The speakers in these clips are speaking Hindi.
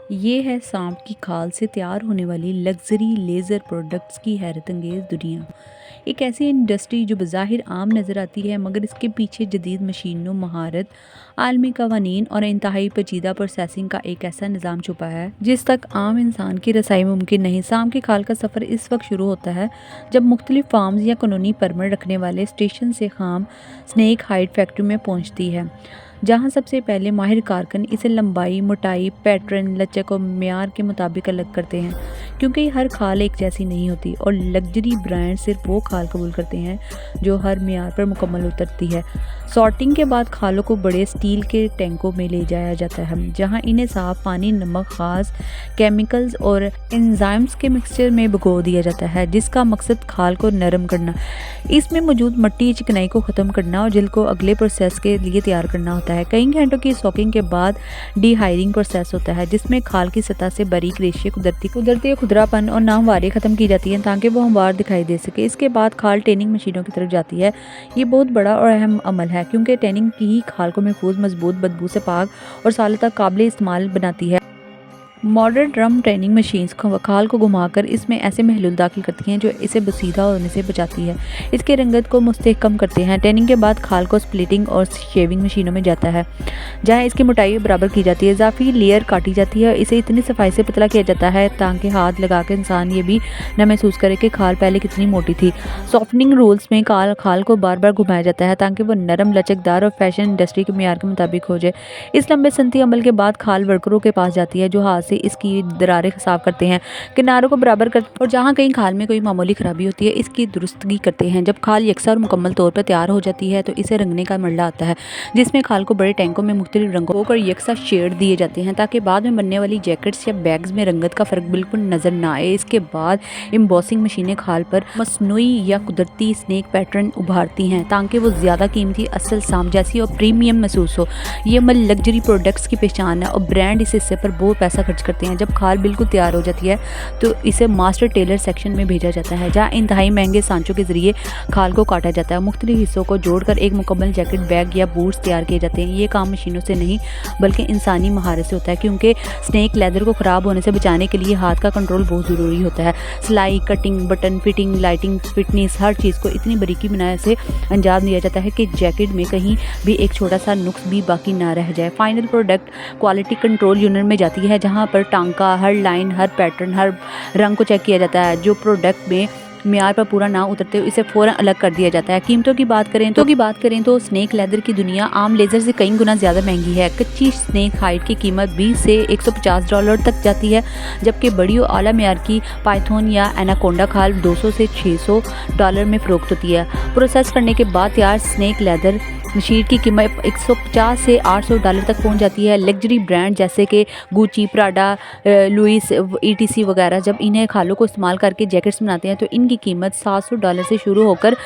ये है सांप की खाल से तैयार होने वाली लग्जरी लेज़र प्रोडक्ट्स की हैरत अंगेज़ दुनिया। एक ऐसी इंडस्ट्री जो बज़ाहिर आम नज़र आती है मगर इसके पीछे जदीद मशीनों, महारत, आलमी कवानीन और इंतहाई पेचीदा प्रोसेसिंग का एक ऐसा निज़ाम छुपा है जिस तक आम इंसान की रसाई मुमकिन नहीं। सांप की खाल का सफ़र इस वक्त शुरू होता है जब मुख्तलिफ फार्म्स या कानूनी परमिट रखने वाले स्टेशन से खाम स्नेक हाइड फैक्ट्री में पहुँचती है, जहां सबसे पहले माहिर कारकुन इसे लंबाई, मोटाई, पैटर्न, लचक और म्यार के मुताबिक अलग करते हैं, क्योंकि हर खाल एक जैसी नहीं होती और लग्जरी ब्रांड सिर्फ वो खाल कबूल करते हैं जो हर म्यार पर मुकम्मल उतरती है। सॉर्टिंग के बाद खालों को बड़े स्टील के टैंकों में ले जाया जाता है, जहां इन्हें साफ पानी, नमक, खास केमिकल्स और एंजाइम्स के मिक्सचर में भिगो दिया जाता है, जिसका मकसद खाल को नरम करना, इसमें मौजूद मट्टी चिकनाई को ख़त्म करना और जल्द को अगले प्रोसेस के लिए तैयार करना होता है। कई घंटों की सॉकिंग के बाद डीहाइडिंग प्रोसेस होता है, जिसमें खाल की सतह से बारीक रेशे, कुदरती खुदरापन और नामवारी ख़त्म की जाती है ताकि वो हमवार दिखाई दे सके। इसके बाद खाल टेनिंग मशीनों की तरफ जाती है। ये बहुत बड़ा और अहम अमल है क्योंकि टेनिंग की ही खाल को महफूज, मजबूत, बदबू से पाक और सालों तक काबिल इस्तेमाल बनाती है। मॉडर्न ड्रम ट्रेनिंग मशीन्स खाल को घुमाकर इसमें ऐसे महलूल दाखिल करती हैं जो इसे बसीदा होने से बचाती है, इसके रंगत को मुस्तहकम करते हैं। ट्रेनिंग के बाद खाल को स्प्लिटिंग और शेविंग मशीनों में जाता है, जहां इसकी मोटाई बराबर की जाती है, इजाफी लेयर काटी जाती है और इसे इतनी सफाई से पतला किया जाता है ताकि हाथ लगाकर इंसान ये भी न महसूस करे कि खाल पहले कितनी मोटी थी। सॉफ्टनिंग रूल्स में खाल को बार बार घुमाया जाता है ताकि वो नरम, लचकदार और फैशन इंडस्ट्री के मियार के मुताबिक हो जाए। इस लंबे सनती अमल के बाद खाल वर्करों के पास जाती है जो हाथ से इसकी दरारें साफ करते हैं, किनारों को बराबर कर और जहां कहीं खाल में कोई मामूली खराबी होती है इसकी दुरुस्तगी करते हैं। जब खाल यकसा और मुकम्मल तौर पर तैयार हो जाती है तो इसे रंगने का मरला आता है, जिसमें खाल को बड़े टैंकों में मुख्तलिफ रंगों और यकसा शेड दिए जाते हैं ताकि बाद में बनने वाली जैकेट्स या बैग्स में रंगत का फ़र्क बिल्कुल नज़र ना आए। इसके बाद एम्बॉसिंग मशीनें खाल पर मसनूई या कुदरती स्नेक पैटर्न उभारती हैं ताकि वो ज़्यादा कीमती, असल सांप जैसी और प्रीमियम महसूस हो। ये अमल लग्जरी प्रोडक्ट्स की पहचान है और ब्रांड इस हिस्से पर बहुत पैसा खर्च करते हैं। जब खाल बिल्कुल तैयार हो जाती है तो इसे मास्टर टेलर सेक्शन में भेजा जाता है, जहां इंतहाई महंगे सांचों के जरिए खाल को काटा जाता है। मुख्तलिफ हिस्सों को जोड़कर एक मुकम्मल जैकेट, बैग या बूट्स तैयार किए जाते हैं। ये काम मशीनों से नहीं बल्कि इंसानी महारत से होता है, क्योंकि स्नेक लेदर को ख़राब होने से बचाने के लिए हाथ का कंट्रोल बहुत ज़रूरी होता है। सिलाई, cutting, button fitting, lighting, fitness, हर चीज़ को इतनी बारीकी बनाने से अंजाम दिया जाता है कि जैकेट में कहीं भी एक छोटा सा नुक्स भी बाकी ना रह जाए। Final product quality control unit में जाती है, जहाँ पर टांका, हर लाइन, हर पैटर्न, हर रंग को चेक किया जाता है। जो प्रोडक्ट में म्यार पर पूरा ना उतरते इसे फ़ौरन अलग कर दिया जाता है। कीमतों की बात करें तो स्नेक लेदर की दुनिया आम लेज़र से कई गुना ज़्यादा महंगी है। कच्ची स्नेक हाइड की कीमत $20 से $150 तक जाती है, जबकि बड़ी और आला म्यार की पाइथन या एनाकोंडा खाल $200 से $600 में फ़रोख्त होती है। प्रोसेस करने के बाद तैयार स्नेक लेदर मशीन की कीमत $150 से $800 तक पहुंच जाती है। लग्जरी ब्रांड जैसे कि गुची, प्राडा, लुइस, ETC वगैरह जब इन्हें खालों को इस्तेमाल करके जैकेट्स बनाते हैं तो इनकी कीमत $700 से शुरू होकर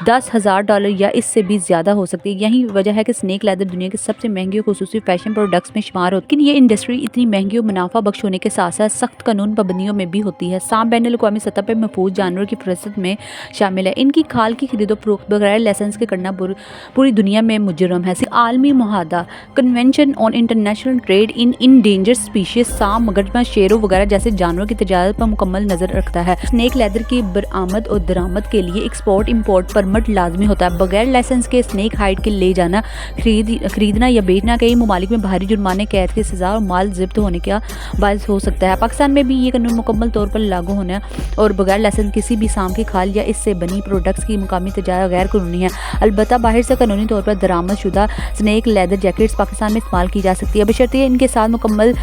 $10,000 या इससे भी ज़्यादा हो सकती है। यही वजह है कि स्नेक लेदर दुनिया के सबसे महंगे और खुसूसी फैशन प्रोडक्ट्स में शुमार होती है। लेकिन ये इंडस्ट्री इतनी महंगी और मुनाफा बख्श होने के साथ साथ सख्त कानून पाबंदियों में भी होती है। सांप बैनुल-अक़वामी सतह पर महफूज जानवर की फहरिस्त में शामिल है। इनकी खाल की खरीदो फरोख्त बगैर लाइसेंस के करना पूरी दुनिया में मुजर्रम है। आलमी मुआहदा convention on international trade in endangered species सांप, मगरमच्छ, शेरों वगैरह जैसे जानवरों की तजारत पर मुकम्मल नज़र रखता है। स्नेक लेदर की बरामद और दरामद के लिए एक्सपोर्ट इम्पोर्ट परमिट लाजमी होता है। बगैर लाइसेंस के स्नेक हाइड के ले जाना, खरीदना या बेचना कई ममालिक में भारी जुर्माने, कैद की सज़ा और माल ज़ब्त होने का बायस हो सकता है। पाकिस्तान में भी ये कानून मुकम्मल तौर पर लागू होना और बगैर लाइसेंस किसी भी सांप की खाल या इससे बनी प्रोडक्ट्स की मुकामी तजारत गैर कानूनी है। अलबत्ता बाहर से कानूनी तौर पर दरामदशुदा स्नेक लेदर जैकेट्स पाकिस्तान में इस्तेमाल की जा सकती है, बशर्ते इनके साथ मुकम्मल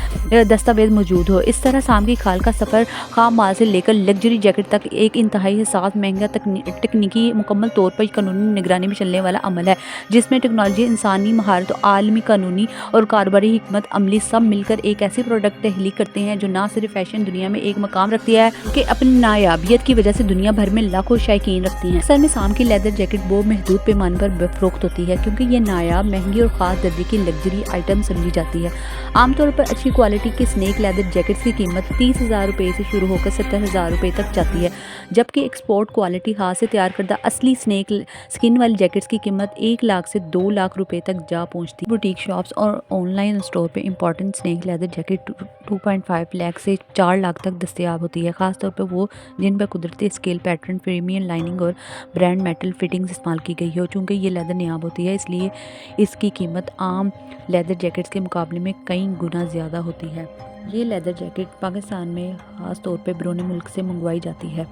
दस्तावेज मौजूद हो। इस तरह सांप की खाल का सफ़र खाम माल से लेकर लग्जरी जैकेट तक एक इंतहाई साथ महंगा तकनीकी मुकम्मल तौर पर कानूनी निगरानी में चलने वाला अमल है, जिसमें टेक्नोलॉजी, इंसानी महारत, आलमी कानूनी और कारोबारी हिकमत अमली सब मिलकर एक ऐसी प्रोडक्ट तहलीक करते हैं जो ना सिर्फ फैशन दुनिया में एक मकाम रखती है कि अपनी नायाबियत की वजह से दुनिया भर में लाखों शायकीन रखती हैं। असल में सांप की लेदर जैकेट बहुत महदूद पैमाने पर फरोख्त होती है क्योंकि ये नायाब, महंगी और ख़ास दर्जे की लग्जरी आइटम समझी जाती है। आमतौर पर अच्छी क्वालिटी के स्नेक लेदर जैकेट्स की कीमत $30,000 से शुरू होकर $70,000 तक जाती है, जबकि एक्सपोर्ट क्वालिटी हाथ से तैयार करदा असली स्किन वाली जैकेट्स की कीमत 1 लाख से 2 लाख रुपए तक जा पहुंचती है। बुटीक शॉप्स और ऑनलाइन स्टोर पे important snake leather jacket 2.5 lakh से 4 लाख तक दस्तयाब होती है, ख़ासतौर पे वो जिन पर कुदरती स्केल पैटर्न, प्रीमियम लाइनिंग और ब्रांड मेटल फिटिंग्स इस्तेमाल की गई हो। चूँकि ये लेदर नायाब होती है, इसलिए इसकी कीमत आम लेदर जैकेट्स के मुकाबले में कई गुना ज़्यादा होती है। ये लेदर जैकेट पाकिस्तान में ख़ास तौर पे बैरून मुल्क से मंगवाई जाती है।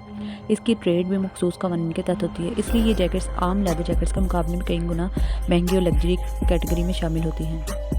इसकी ट्रेड भी मखसूस कवानीन के तहत होती है, इसलिए ये जैकेट्स आम लेदर जैकेट्स के मुकाबले में कई गुना महंगी और लग्जरी कैटेगरी में शामिल होती हैं।